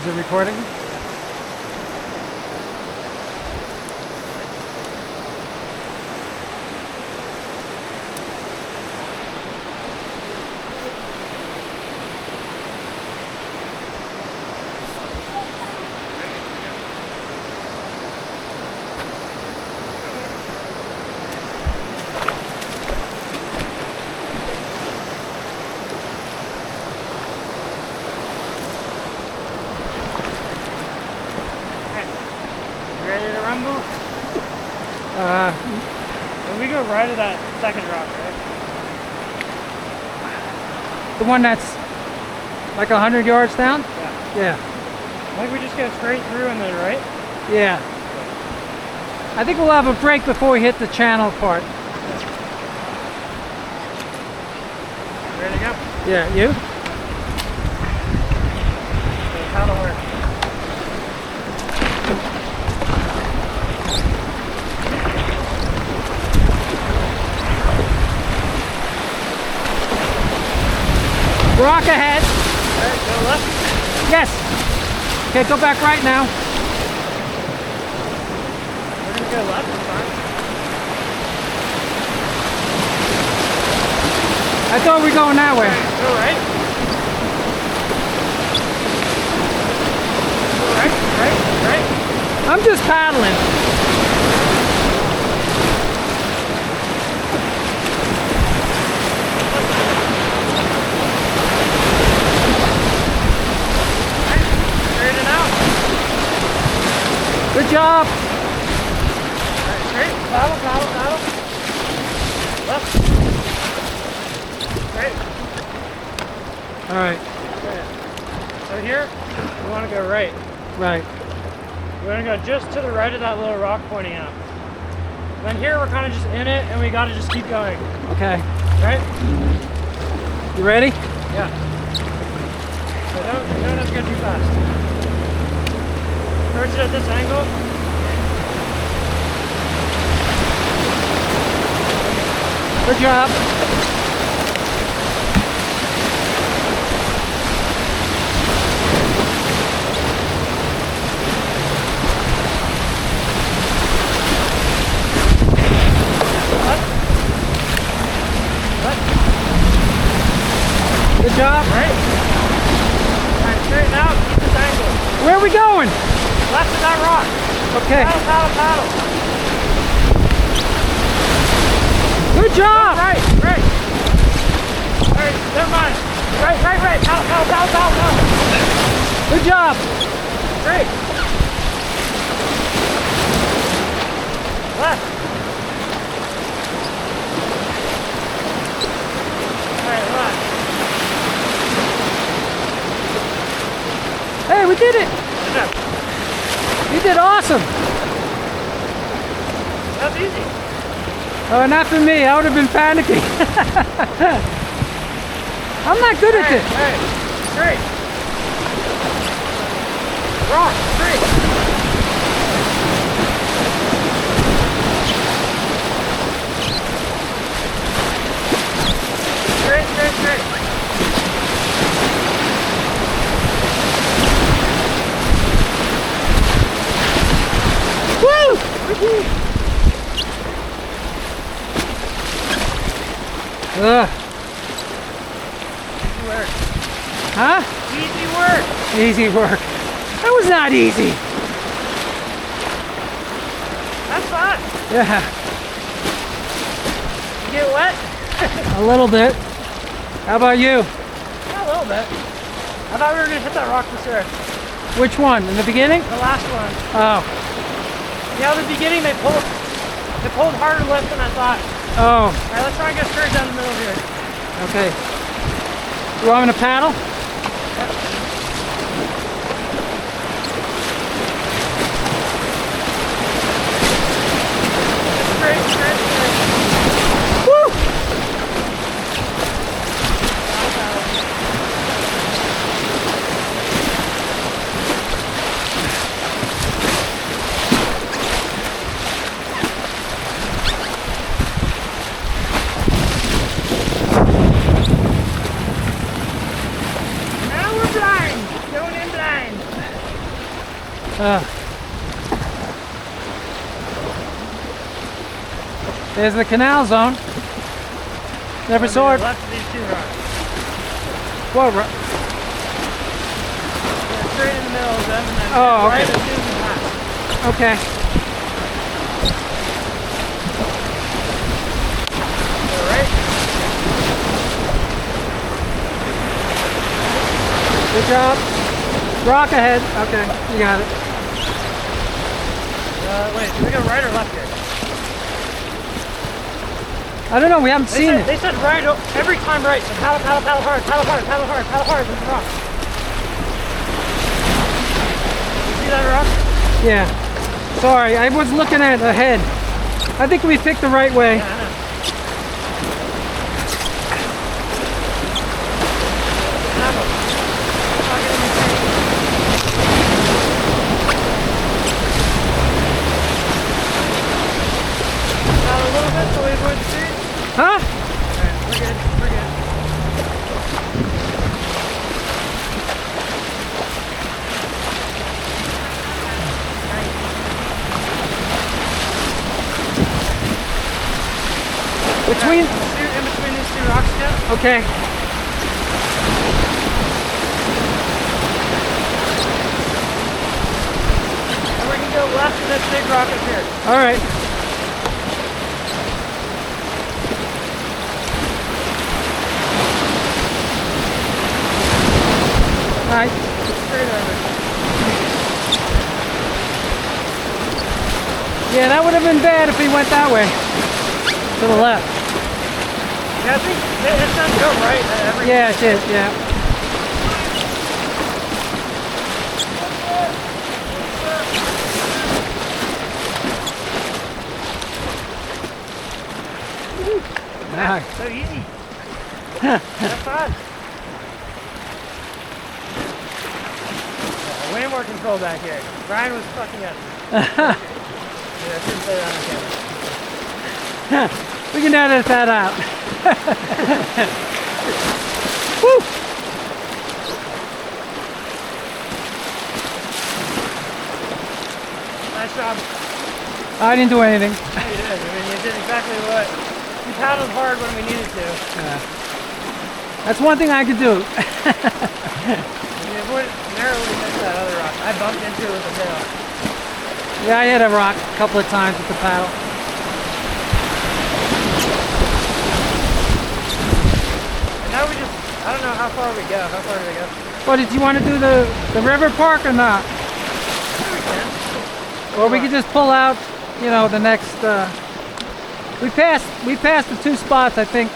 Is it recording? Ready to rumble? When we go right at that second rock, right? The one that's like 100 yards down? Yeah. Yeah. I think we just go straight through and then right? Yeah. I think we'll have a break before we hit the channel part. Ready to go? Yeah, you? Okay, paddle work. Rock ahead. Alright, go left. Yes. Okay, go back right now. We're gonna go left, it's fine. I thought we were going that way. Go right. Go right, right. I'm just paddling. Straight and out. Good job. Alright, straight. Paddle. Left. Straight. All right. Okay. So here, we want to go right. Right. We're going to go just to the right of that little rock pointing out. Then here, we're kind of just in it, and we got to just keep going. Okay. Right? You ready? Yeah. So don't have to go too fast. Approach it at this angle. Good job. Good job. Right? Alright, straighten out, keep this angle. Where are we going? Left of that rock. Okay. Paddle. Good job. Right. Alright, never mind. Right. Paddle. Good job. Straight. Left. Alright, left. Hey, we did it. Good job. You did awesome. That's easy. Oh, not for me. I would have been panicking. I'm not good at this. Alright, straight. Rock, straight. Straight. Woo! Ugh. Easy work. Huh? Easy work. Easy work. That was not easy. That's fine. Yeah, You get wet? a little bit. How about you? Yeah, a little bit. I thought we were gonna hit that rock for sure. Which one? In the beginning? The last one. Oh. Yeah, the beginning they pulled harder lift than I thought. Oh. Alright, let's try and go straight down the middle here. Okay. You want me to paddle? Straight. Woo! There's the canal zone. Never saw it. Left of these two rocks. What? Yeah, straight in the middle of them, and then Oh, okay. right as soon as you pass. Okay. All right. Good job. Rock ahead. Okay, you got it. Wait, do we go right or left here? I don't know. We haven't seen it. They said right every time right. So paddle, paddle, paddle hard, paddle hard, paddle hard, paddle hard. There's a rock. You see that rock? Yeah. Sorry, I was looking at ahead. I think we picked the right way. Yeah, I know. Paddle a little bit so we avoid the trees. Huh? Alright, we're good, we're good. Between. Shoot in between these two rocks again. Okay. And we can go left of this big rock up here. All right. All right. Straight over. Yeah, that would have been bad if we went that way. To the left. Yeah, I think it does go right at every. Yeah, it did. Yeah. Nice. So easy. That's fun. Yeah, way more control back here. Brian was fucking up. Yeah, I shouldn't say that on camera. We can edit that out. Woo! Nice job. I didn't do anything. Yeah, you did. I mean, you did exactly what. You paddled hard when we needed to. That's one thing I could do. You narrowly missed that other rock. I bumped into it with the tail. Yeah, I hit a rock a couple of times with the paddle. And now we just, I don't know how far we go. How far do we go? Well, did you want to do the river park or not? Yeah, we can. Or we could just pull out, you know, the next. We passed the two spots, I think.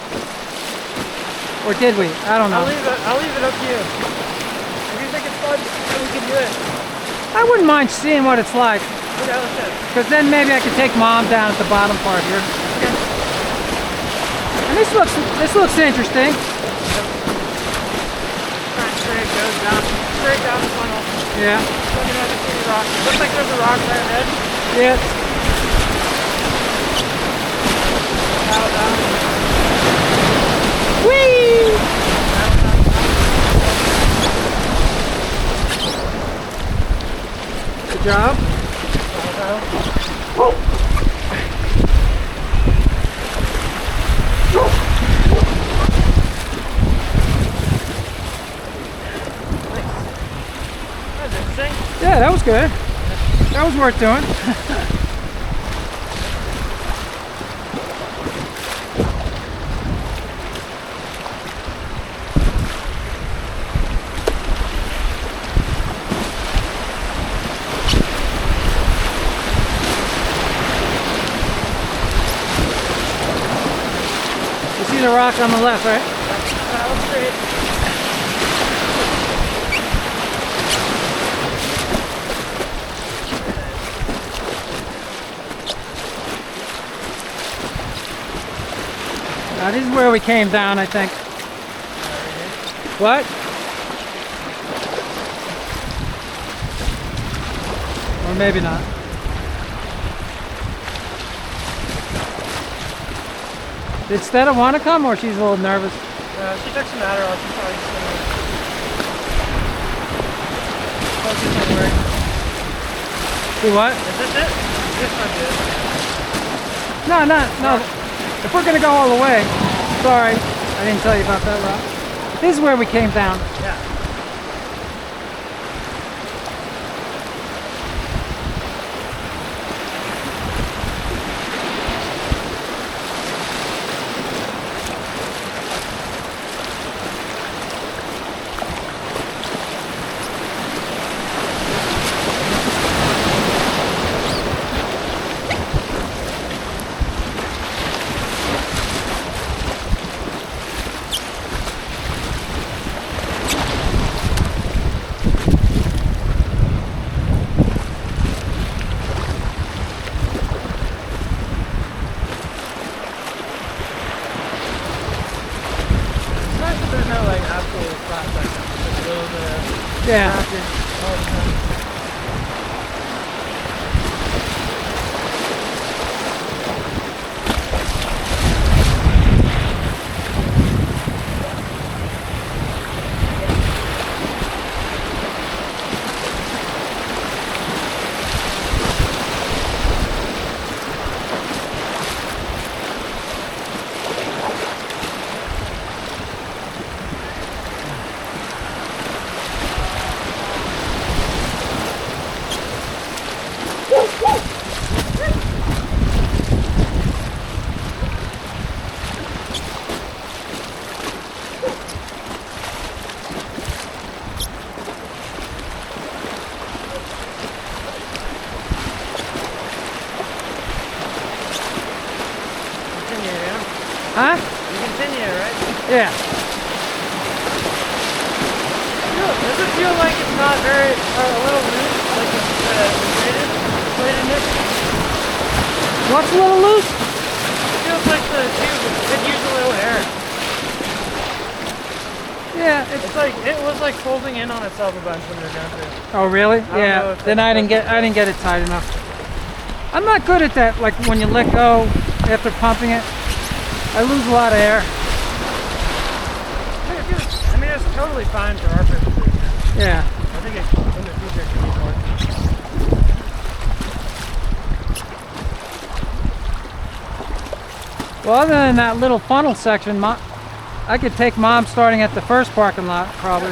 Or did we? I don't know. I'll leave it up to you. If you think it's fun, then we can do it. I wouldn't mind seeing what it's like. Okay, let's do it. Because then maybe I could take Mom down at the bottom part here. Okay. And this looks interesting. Straight goes down, straight down the funnel. Yeah. Looking at the pretty rock. Looks like there's a rock right ahead. Yeah. Paddle down. Whee! Paddle down. Good job. Paddle. That was interesting. Yeah, that was good. That was worth doing. You see the rock on the left, right? Paddle straight. Now, this is where we came down, I think. What? Or maybe not. Did Stella want to come, or she's a little nervous? She took some Adderall. She's probably just gonna focus on work. Do what? Is this it? This might be it. No, no. If we're gonna go all the way, sorry, I didn't tell you about that route. This is where we came down. Yeah. There's no like absolute flat section. Just a little bit of Yeah. all the time. Huh? You continue, right? Yeah. Does it feel like it's not very, or a little loose, like it's inflated? What's a little loose? It feels like the tube could use a little air. Yeah. It's like, it was like folding in on itself a bunch when we were going through. Oh really? don't know Yeah. if Then that's I didn't get it tight enough. I'm not good at that. Like when you let go after pumping it, I lose a lot of air. I mean, it's totally fine for our purposes. Yeah. I think it, in the future it could be more. Well, other than that little funnel section, I could take Mom starting at the first parking lot, probably.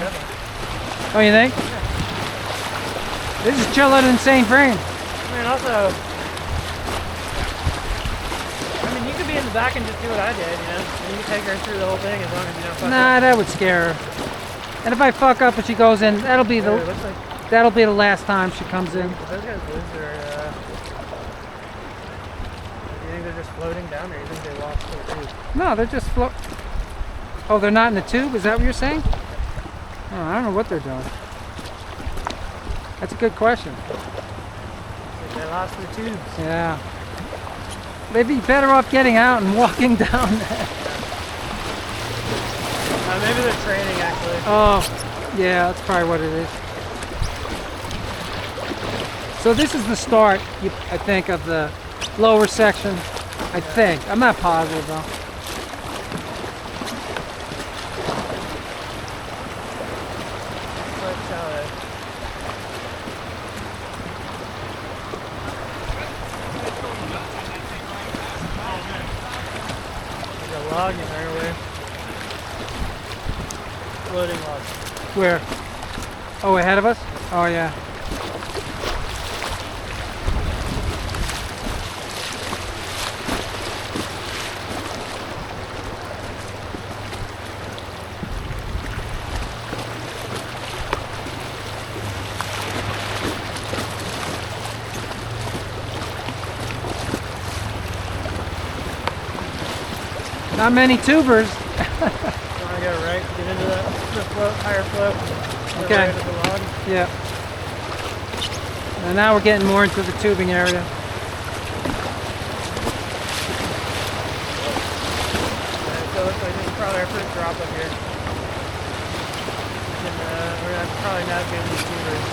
Oh, you think? Yeah. This is chill at Insane Frame. I mean, also, I mean, you could be in the back and just do what I did, you know? And you can take her through the whole thing as long as you don't fuck Nah, up. that would scare her. And if I fuck up and she goes in, that'll be It the looks like last time she comes in. if those guys lose their, you think they're just floating down there? You think they lost their tube? No, they're just float. Oh, they're not in the tube? Is that what you're saying? Oh, I don't know what they're doing. That's a good question. Like they lost their tubes. Yeah. They'd be better off getting out and walking down there. Maybe they're training actually. Oh, yeah, that's probably what it is. So this is the start, I think, of the lower section. I think. I'm not positive though. There's a log in there away. Floating log. Where? Oh, ahead of us? Oh, yeah. Not many tubers. Want to go right, get into the float, higher float. Go Okay. right into the log. Yeah. And now we're getting more into the tubing area. Alright, so it looks like this is probably our first drop up here. And, we're going to probably navigate these tubers.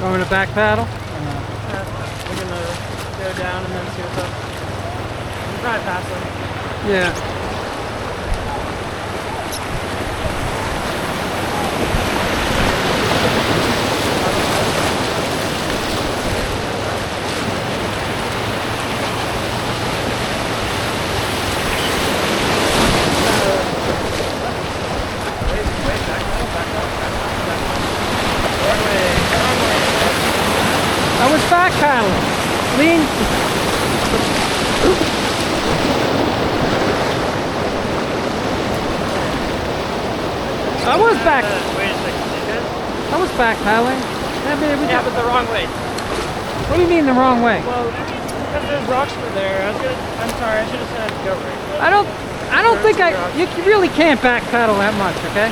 Going to back paddle? We're going to go down and then see what's up. probably pass them. Yeah. I was back paddling. Lean. I was back. Wait a second. You good? I was back paddling. Yeah, but the wrong way. What do you mean the wrong way? Well, because those rocks were there. I'm sorry. I should have said go right. I don't think you really can't back paddle that much, okay?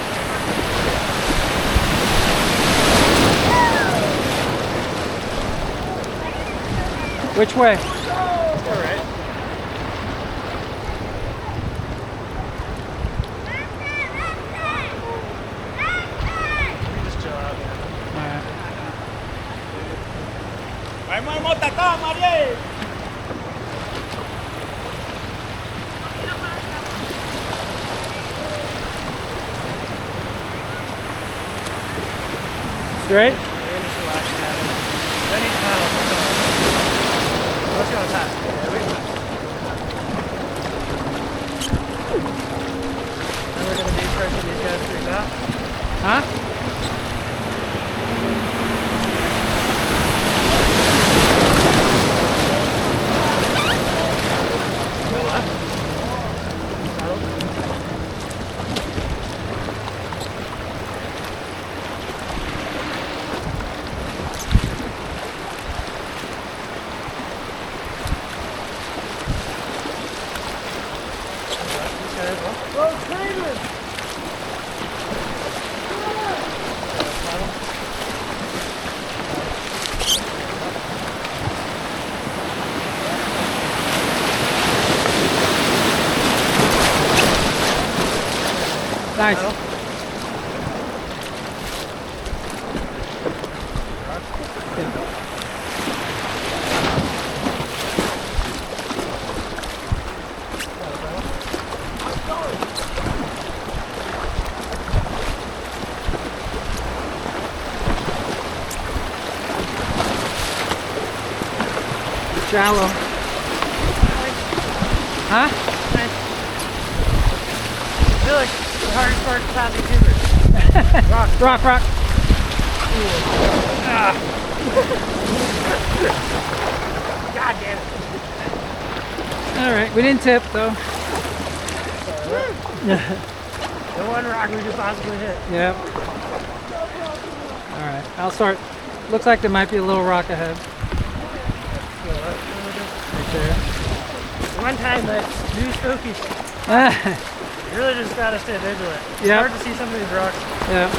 Which way? All right. Just chill out. Straight? Just relax, man. Then you paddle. Let's go pass. Then we're gonna be pressing these guys through that. Huh? Nice. Shallow. Huh? Nice. I feel like the hardest part is passing tubers. Rock. God damn it. All right, we didn't tip though. The one rock we could possibly hit. Yep. All right, I'll start. Looks like there might be a little rock ahead. Right there. One time that new Skokies, you really just gotta stay vigilant. It's Yep. hard to see some of these rocks. Yeah.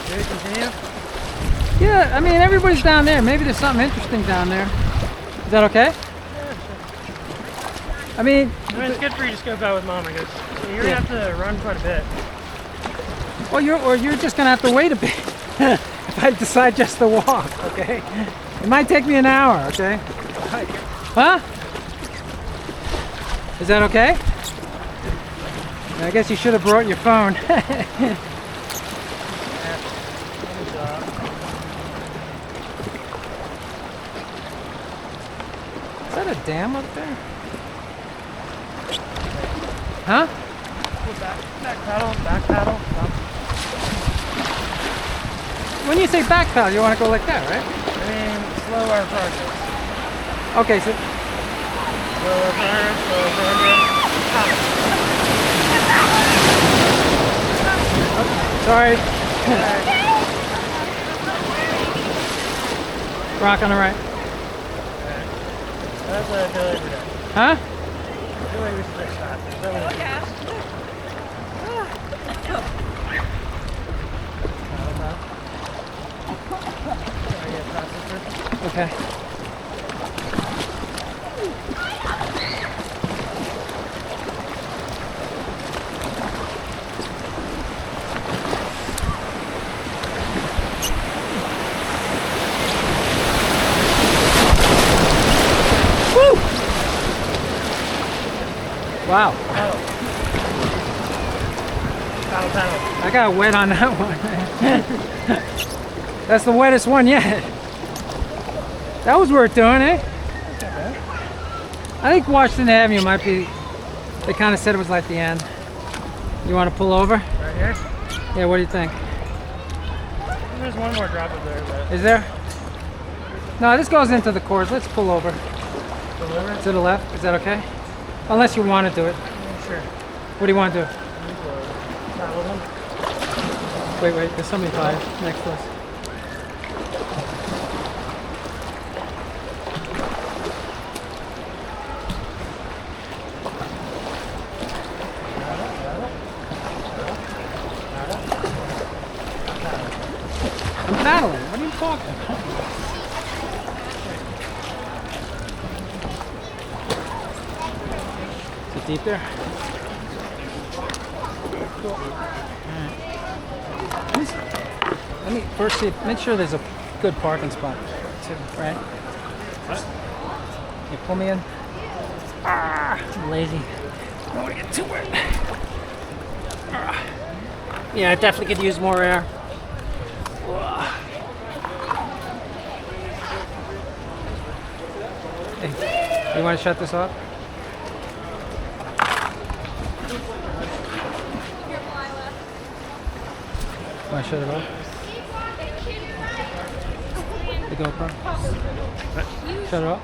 Should we continue? Yeah, I mean, everybody's down there. Maybe there's something interesting down there. Is that okay? Yeah, sure. I mean, It's good for you to scope out with mom, I guess. So you're gonna have to run quite a bit. well, you're just gonna have to wait a bit if I decide just to walk. Okay. It might take me an hour. Okay. Huh? Is that okay? I guess you should have brought your phone. Is that a dam up there? Huh? Back paddle. Up. When you say back paddle, you want to go like that, right? I mean, slow our progress. Okay, so Slow our progress, Paddle. sorry. Alright. Rock on the right. That's what I feel like we're done. Huh? I feel like we should fix faster. Is that what it is? Okay. Wow. Paddle. Paddle, paddle. I got wet on that one. That's the wettest one yet. That was worth doing, eh? I think Washington Avenue might be, they kind of said it was like the end. You want to pull over? Right here? Yeah, what do you think? There's one more drop up there, but... Is there? No, this goes into the course. Let's pull over. Pull over? To the left. Is that okay? Unless you want to do it. Yeah, sure. What do you want to do? Paddle them. Wait. There's somebody by next to us. I'm paddling. What are you talking about? Is it deep there? Let me first see, make sure there's a good parking spot too, right? You pull me in. I'm lazy. I don't want to get too wet. Yeah, I definitely could use more air. Hey, you want to shut this off? Want to shut it off? The GoPro? Shut it off?